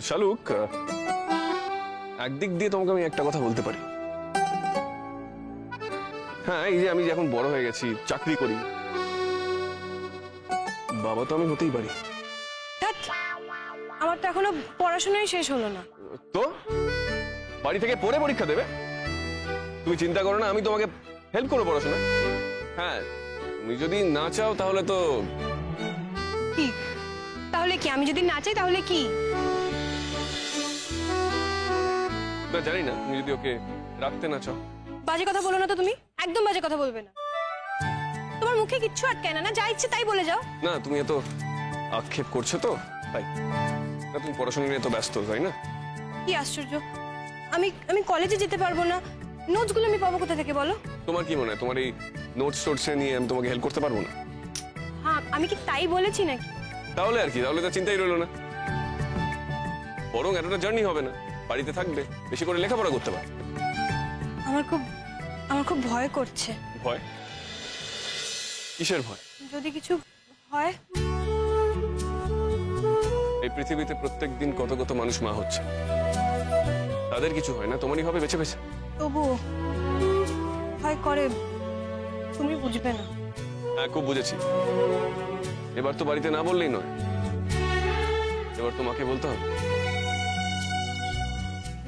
শালুক, একদিক দিয়ে তোমাকে আমি একটা কথা বলতে পারি। হ্যাঁ, এই যে আমি এখন বড় হয়ে গেছি, চাকরি করি, বাবা তো আমি হতেই পারি। ধ্যাৎ, আমার তো এখনো পড়াশোনাই শেষ হলো না। তো বাড়ি থেকে পড়ে পরীক্ষা দেবে? তুমি চিন্তা করো না, আমি তোমাকে হেল্প করবো পড়াশোনা। হ্যাঁ, তুমি যদি না চাও তাহলে তো কি? তাহলে কি? আমি যদি না চাই তাহলে কি? না, জানি না। তুমি যদি ওকে রাখতে না চাও। বাজে কথা বলো না তো তুমি, একদম বাজে কথা বলবে না। তোমার মুখে কিচ্ছু আটকায় না, না যা ইচ্ছে তাই বলে যাও। না, তুমি এত আক্ষেপ করছো তো তাই। না, তুমি পড়াশোনা নিয়ে তো ব্যস্ত, তাই না? কি আশ্চর্য, আমি আমি কলেজে যেতে পারবো না, নোটসগুলো আমি পাবো কোথা থেকে বলো? তোমার কি মনে হয় তোমার এই নোটস টোটসে নিয়ে আমি তোমাকে হেল্প করতে পারবো না? হ্যাঁ, আমি কি তাই বলেছি নাকি? তাহলে আর কি, তাহলে তো চিন্তাই রইলো না। বরং এতটা জার্নি হবে না, বাড়িতে থাকবে, বেশি করে লেখাপড়া করতে পারবে। আমার খুব ভয় করছে। ভয়? কিসের ভয়? যদি কিছু হয়। এই পৃথিবীতে প্রত্যেক দিন কত কত মানুষ মা হচ্ছে, তাদের কিছু হয় না, তোমারই হবে বেছে বেছে। তবুও ভয় করে, তুমি বুঝবে না। হ্যাঁ, খুব বুঝেছি। এবার তো বাড়িতে না বললেই নয়, এবার তোমাকে বলতে হবে।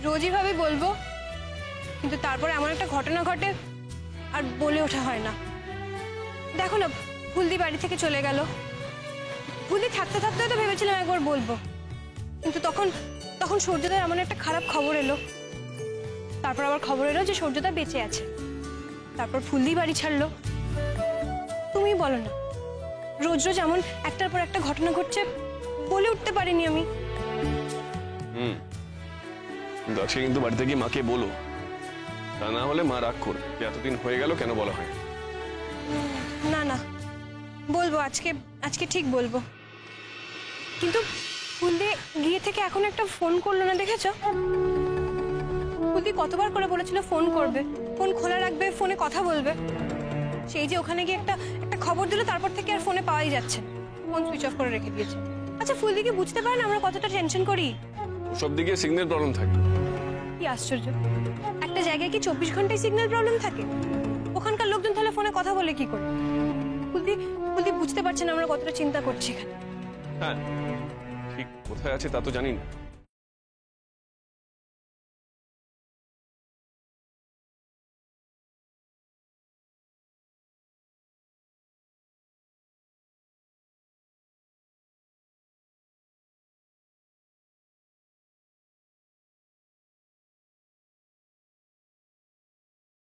রোজই ভাবে বলবো, কিন্তু তারপর এমন একটা ঘটনা ঘটে আর বলে ওঠা হয় না। দেখো না, ফুলদি বাড়ি থেকে চলে গেল। ফুলদি থাকতে থাকতে তো ভেবেছিলাম একবার বলবো, কিন্তু তখন সূর্যদার এমন একটা খারাপ খবর এলো। তারপর আবার খবর এলো যে সূর্যদা বেঁচে আছে। তারপর ফুলদি বাড়ি ছাড়লো। তুমি বলো না, রোজ রোজ এমন একটার পর একটা ঘটনা ঘটছে, বলে উঠতে পারিনি আমি। আজকে কিন্তু বাড়িতে গিয়ে মাকে বলো, তা না হলে মা রাগ করবে যে এতদিন হয়ে গেল কেন বলা হয়। না না, বলবো, আজকে ঠিক বলবো। কিন্তু ফুলদি গিয়ে থেকে এখন একটা ফোন করলো না, দেখেছো? ফুলদি কতবার করে বলেছিল ফোন করবে, ফোন খোলা রাখবে, ফোনে কথা বলবে। সেই যে ওখানে গিয়ে একটা খবর দিল, তারপর থেকে আর ফোনে পাওয়াই যাচ্ছে, ফোন সুইচ অফ করে রেখে দিয়েছে। আচ্ছা, ফুলদি কি বুঝতে পারে না আমরা কতটা টেনশন করি? সব দিকে সিগন্যাল প্রবলেম থাকে। কি আশ্চর্য, একটা জায়গায় কি 24 ঘন্টায় সিগন্যাল প্রবলেম থাকে? ওখানকার লোকজন তাহলে ফোনে কথা বলে কি করে? ফুলদি বুঝতে পারছে না আমরা কতটা চিন্তা করছি এখানে। হ্যাঁ, ঠিক কোথায় আছে তা তো জানি না,